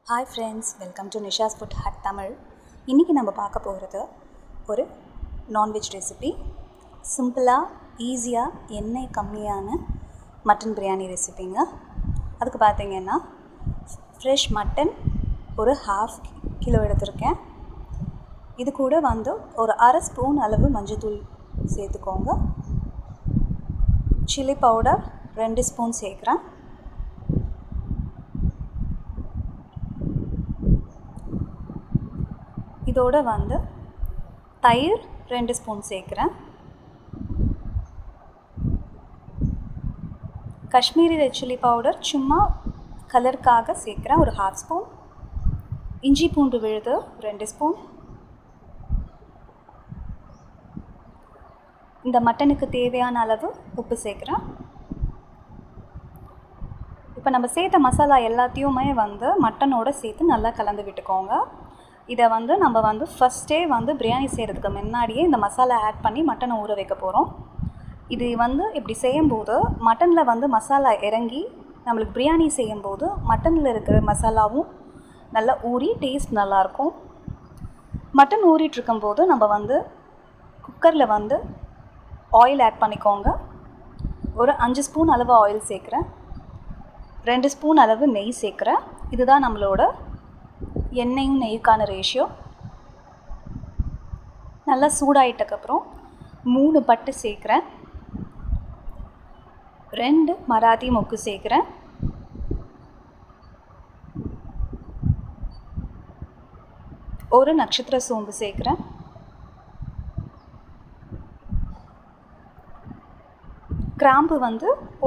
Hi friends, welcome to Nisha's food hut Tamil. இன்றைக்கி நம்ம பார்க்க போகிறது ஒரு நான்வெஜ் ரெசிபி. சிம்பிளாக ஈஸியாக எண்ணெய் கம்மியான மட்டன் பிரியாணி ரெசிபிங்க. அதுக்கு பார்த்திங்கன்னா ஃப்ரெஷ் மட்டன் ஒரு 1/2 கிலோ எடுத்திருக்கேன். இது கூட ஒரு 1/2 ஸ்பூன் அளவு மஞ்சள்தூள் சேர்த்துக்கோங்க. சில்லி பவுடர் 2 ஸ்பூன் சேர்க்குறேன். இதோட தயிர் 2 ஸ்பூன் சேர்க்குறேன். காஷ்மீரி ரெட் சில்லி பவுடர் சும்மா கலருக்காக சேர்க்குறேன், ஒரு 1/2 ஸ்பூன். இஞ்சி பூண்டு விழுது 2 ஸ்பூன். இந்த மட்டனுக்கு தேவையான அளவு உப்பு சேர்க்குறேன். இப்போ நம்ம சேர்த்த மசாலா எல்லாத்தையுமே மட்டனோட சேர்த்து நல்லா கலந்து விட்டுக்கோங்க. இதை நம்ம ஃபஸ்ட்டே பிரியாணி செய்கிறதுக்கு முன்னாடியே இந்த மசாலா ஆட் பண்ணி மட்டனை ஊற வைக்க போகிறோம். இது இப்படி செய்யும்போது மட்டனில் மசாலா இறங்கி நம்மளுக்கு பிரியாணி செய்யும்போது மட்டனில் இருக்கிற மசாலாவும் நல்லா ஊறி டேஸ்ட் நல்லாயிருக்கும். மட்டன் ஊறிட்டுருக்கும்போது நம்ம குக்கரில் ஆயில் ஆட் பண்ணிக்கோங்க. ஒரு 5 ஸ்பூன் அளவு ஆயில் சேர்க்குறேன். 2 ஸ்பூன் அளவு நெய் சேர்க்குறேன். இதுதான் நம்மளோட எண்ணெயும் நெய்க்கான ரேஷியோ. நல்லா சூடாயிட்டக்கப்புறம் 3 பட்டை சேர்க்குறேன். 2 மராத்தி மொக்கு சேர்க்குறேன். ஒரு நட்சத்திர சோம்பு சேர்க்குறேன். கிராம்பு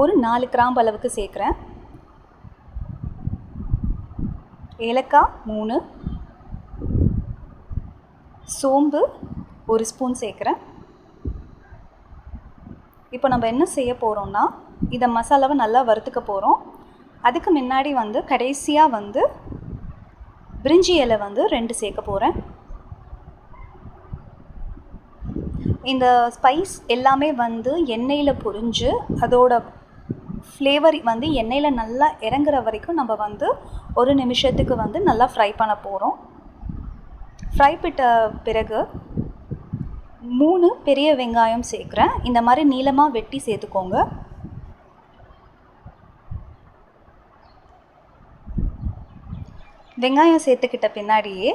ஒரு 4 கிராம்பு அளவுக்கு சேர்க்குறேன். ஏலக்காய் 3, சோம்பு 1 ஸ்பூன் சேர்க்குறேன். இப்போ நம்ம என்ன செய்ய போகிறோம்னா இதை மசாலாவை நல்லா வறுத்துக்க போகிறோம். அதுக்கு முன்னாடி கடைசியாக பிரிஞ்சி இலை 2 சேர்க்க போகிறேன். இந்த ஸ்பைஸ் எல்லாமே எண்ணெயில் பொரிஞ்சு அதோட ஃப்ளேவர் எண்ணெயில் நல்லா இறங்குற வரைக்கும் நம்ம 1 நிமிஷத்துக்கு நல்லா ஃப்ரை பண்ண போகிறோம். ஃப்ரை பிட்ட பிறகு 3 பெரிய வெங்காயம் சேர்க்குறேன். இந்த மாதிரி நீளமாக வெட்டி சேர்த்துக்கோங்க. வெங்காயம் சேர்த்துக்கிட்ட பின்னாடியே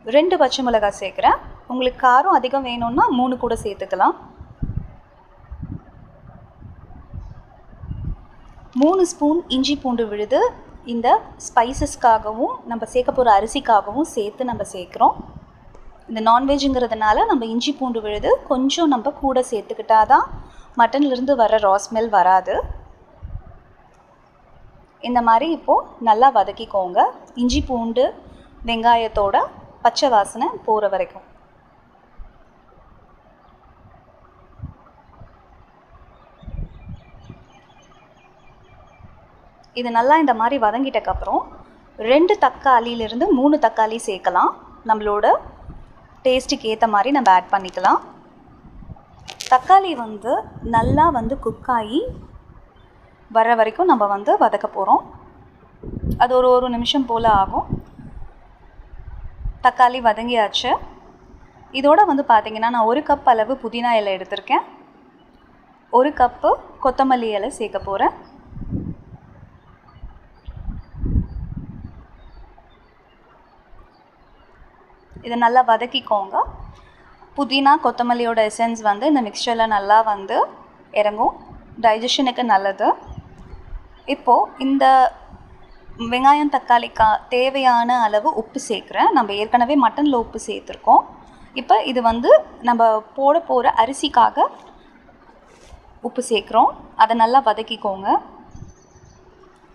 2 பச்சை மிளகாய் சேர்க்குறேன். உங்களுக்கு காரம் அதிகம் வேணும்னா 3 கூட சேர்த்துக்கலாம். 3 ஸ்பூன் இஞ்சி பூண்டு விழுது இந்த ஸ்பைசஸ்க்காகவும் நம்ம சேர்க்க போகிற அரிசிக்காகவும் சேர்த்து நம்ம சேர்க்குறோம். இந்த நான்வெஜ்ஜுங்கிறதுனால நம்ம இஞ்சி பூண்டு விழுது கொஞ்சம் நம்ம கூட சேர்த்துக்கிட்டா தான் மட்டன்லேருந்து வர ரா ஸ்மெல் வராது. இந்த மாதிரி இப்போது நல்லா வதக்கிக்கோங்க. இஞ்சி பூண்டு வெங்காயத்தோட பச்சை வாசனை போகிற வரைக்கும். இது நல்லா இந்த மாதிரி வதங்கிட்டக்கப்புறம் 2 தக்காளியிலிருந்து 3 தக்காளி சேர்க்கலாம். நம்மளோட டேஸ்ட்டுக்கு ஏற்ற மாதிரி நம்ம ஆட் பண்ணிக்கலாம். தக்காளி நல்லா குக்காகி வர வரைக்கும் நம்ம வதக்க போகிறோம். அது ஒரு நிமிஷம் போல் ஆகும். தக்காளி வதங்கியாச்சு. இதோட பார்த்திங்கன்னா நான் 1 கப் அளவு புதினா இலை எடுத்திருக்கேன். 1 கப்பு கொத்தமல்லி இலை சேர்க்க போகிறேன். இதை நல்லா வதக்கிக்கோங்க. புதினா கொத்தமல்லியோட எசன்ஸ் இந்த மிக்சரில் நல்லா இறங்கும். டைஜஷனுக்கு நல்லது. இப்போது இந்த வெங்காயம் தக்காளிக்கு தேவையான அளவு உப்பு சேர்க்குறேன். நம்ம ஏற்கனவே மட்டனில் உப்பு சேர்த்துருக்கோம். இப்போ இது நம்ம போட போகிற அரிசிக்காக உப்பு சேர்க்குறோம். அதை நல்லா வதக்கிக்கோங்க.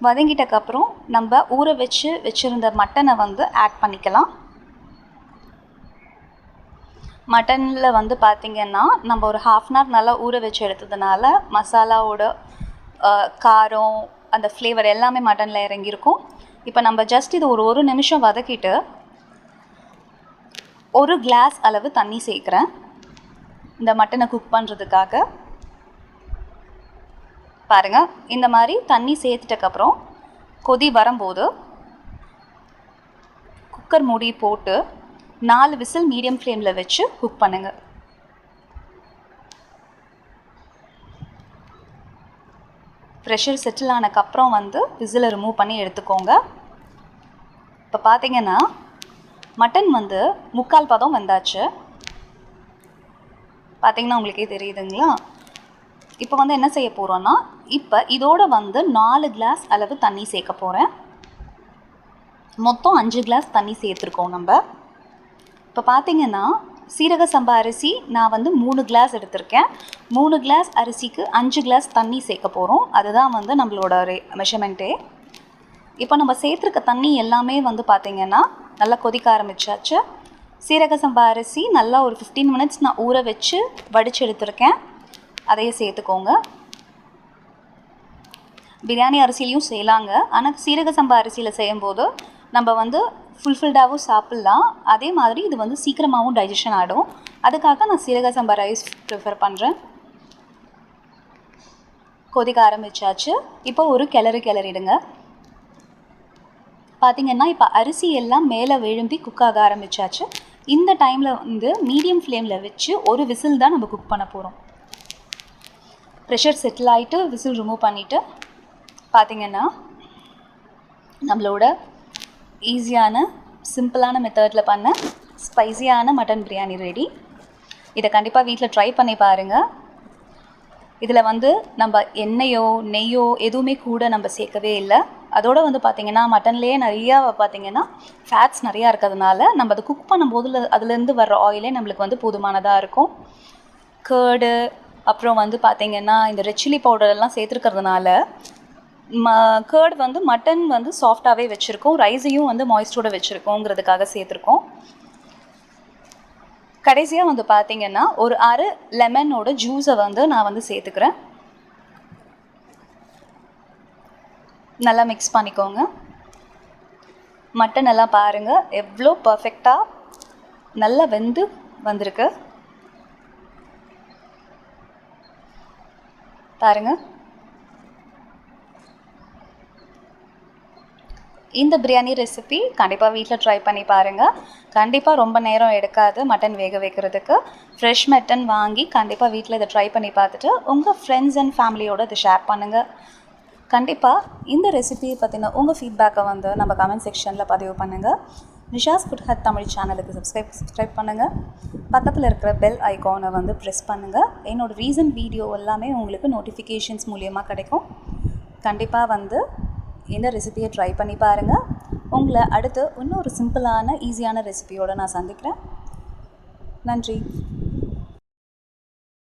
வதங்கிட்டக்கப்புறம் நம்ம ஊற வச்சுருந்த மட்டனை ஆட் பண்ணிக்கலாம். மட்டனில் பார்த்திங்கன்னா நம்ம ஒரு 1/2 அன் ஹவர் நல்லா ஊற வச்சு எடுத்ததுனால மசாலாவோட காரம் அந்த ஃப்ளேவர் எல்லாமே மட்டனில் இறங்கியிருக்கும். இப்போ நம்ம ஜஸ்ட் இது ஒரு நிமிஷம் வதக்கிட்டு 1 கிளாஸ் அளவு தண்ணி சேர்க்குறேன் இந்த மட்டனை குக் பண்ணுறதுக்காக. பாருங்கள், இந்த மாதிரி தண்ணி சேர்த்துட்டக்கப்புறம் கொதி வரும்போது குக்கர் மூடி போட்டு 4 விசில் மீடியம் ஃப்ளேமில் வச்சு குக் பண்ணுங்கள். ப்ரெஷர் செட்டில் ஆனதுக்கப்புறம் வந்து விசிலை ரிமூவ் பண்ணி எடுத்துக்கோங்க. இப்போ பார்த்தீங்கன்னா மட்டன் வந்து 3/4 பதம் வெந்தாச்சு. பார்த்தீங்கன்னா உங்களுக்கே தெரியுதுங்களா? இப்போ வந்து என்ன செய்ய போகிறோன்னா, இப்போ இதோட வந்து 4 கிளாஸ் அளவு தண்ணி சேர்க்க போகிறேன். மொத்தம் 5 கிளாஸ் தண்ணி சேர்த்துருக்கோம் நம்ம. இப்போ பார்த்தீங்கன்னா சீரக சம்பா அரிசி நான் வந்து 3 கிளாஸ் எடுத்திருக்கேன். 3 கிளாஸ் அரிசிக்கு 5 கிளாஸ் தண்ணி சேர்க்க போகிறோம். அதுதான் வந்து நம்மளோட மெஷர்மெண்ட்டே. இப்போ நம்ம சேர்த்துருக்க தண்ணி எல்லாமே வந்து பார்த்திங்கன்னா நல்லா கொதிக்க ஆரம்பிச்சாச்சு. சீரக சம்பா அரிசி நல்லா ஒரு 15 மினிட்ஸ் நான் ஊற வச்சு வடித்து எடுத்திருக்கேன். அதையே சேர்த்துக்கோங்க. பிரியாணி அரிசிலையும் செய்யலாங்க. ஆனால் சீரக சம்பா அரிசியில் செய்யும்போது நம்ம வந்து ஃபுல்ஃபில்டாகவும் சாப்பிட்லாம். அதே மாதிரி இது வந்து சீக்கிரமாகவும் டைஜஷன் ஆகிடும். அதுக்காக நான் சீரக சம்பா ரைஸ் ப்ரிஃபர் பண்ணுறேன். கொதிக்க ஆரம்பிச்சாச்சு. இப்போ ஒரு கிளறிடுங்க. பார்த்திங்கன்னா இப்போ அரிசி எல்லாம் மேலே விழும்பி குக் ஆக ஆரம்பிச்சாச்சு. இந்த டைமில் வந்து மீடியம் ஃப்ளேமில் வச்சு ஒரு விசில் தான் நம்ம குக் பண்ண போகிறோம். ப்ரெஷர் செட்டில் ஆகிட்டு விசில் ரிமூவ் பண்ணிவிட்டு பார்த்திங்கன்னா நம்மளோட ஈஸியான சிம்பிளான மெத்தடில் பண்ண ஸ்பைஸியான மட்டன் பிரியாணி ரெடி. இதை கண்டிப்பாக வீட்டில் ட்ரை பண்ணி பாருங்கள். இதில் வந்து நம்ம எண்ணெயோ நெய்யோ எதுவுமே கூட நம்ம சேர்க்கவே இல்லை. அதோடு வந்து பார்த்திங்கன்னா மட்டன்லேயே நிறையா பார்த்திங்கன்னா ஃபேட்ஸ் நிறையா இருக்கிறதுனால நம்ம அதை குக் பண்ணும்போது அதுலேருந்து வர்ற ஆயிலே நம்மளுக்கு வந்து போதுமானதாக இருக்கும். கர்டு அப்புறம் வந்து பார்த்திங்கன்னா இந்த ரெட் சில்லி பவுடரெல்லாம் சேர்த்துருக்கிறதுனால கர்டு வந்து மட்டன் வந்து சாஃப்டாகவே வச்சுருக்கோம். ரைஸையும் வந்து மாய்ஸ்டோட வச்சுருக்கோங்கிறதுக்காக சேர்த்துருக்கோம். கடைசியாக வந்து பார்த்திங்கன்னா ஒரு அரை லெமனோட ஜூஸை வந்து நான் வந்து சேர்த்துக்கிறேன். நல்லா மிக்ஸ் பண்ணிக்கோங்க. மட்டன் எல்லாம் பாருங்கள் எவ்வளோ பர்ஃபெக்டாக நல்லா வெந்து வந்திருக்கு பாருங்கள். இந்த பிரியாணி ரெசிபி கண்டிப்பாக வீட்டில் ட்ரை பண்ணி பாருங்கள். கண்டிப்பாக ரொம்ப நேரம் எடுக்காது மட்டன் வேக வைக்கிறதுக்கு. ஃப்ரெஷ் மட்டன் வாங்கி கண்டிப்பாக வீட்டில் இதை ட்ரை பண்ணி பார்த்துட்டு உங்கள் ஃப்ரெண்ட்ஸ் அண்ட் ஃபேமிலியோடு இதை ஷேர் பண்ணுங்கள். கண்டிப்பாக இந்த ரெசிபியை பற்றின உங்கள் ஃபீட்பேக்கை வந்து நம்ம கமெண்ட் செக்ஷனில் பதிவு பண்ணுங்கள். நிஷாஸ் ஃபுட் ஹட் தமிழ் சேனலுக்கு சப்ஸ்கிரைப் பண்ணுங்கள். பக்கத்தில் இருக்கிற பெல் ஐக்கானை வந்து ப்ரெஸ் பண்ணுங்கள். என்னோடய ரீசன்ட் வீடியோ எல்லாமே உங்களுக்கு நோட்டிஃபிகேஷன்ஸ் மூலியமாக கிடைக்கும். கண்டிப்பாக வந்து இந்த ரெசிபியை ட்ரை பண்ணி பாருங்கள். உங்களை அடுத்து இன்னொரு சிம்பிளான ஈஸியான ரெசிபியோடு நான் சந்திக்கிறேன். நன்றி.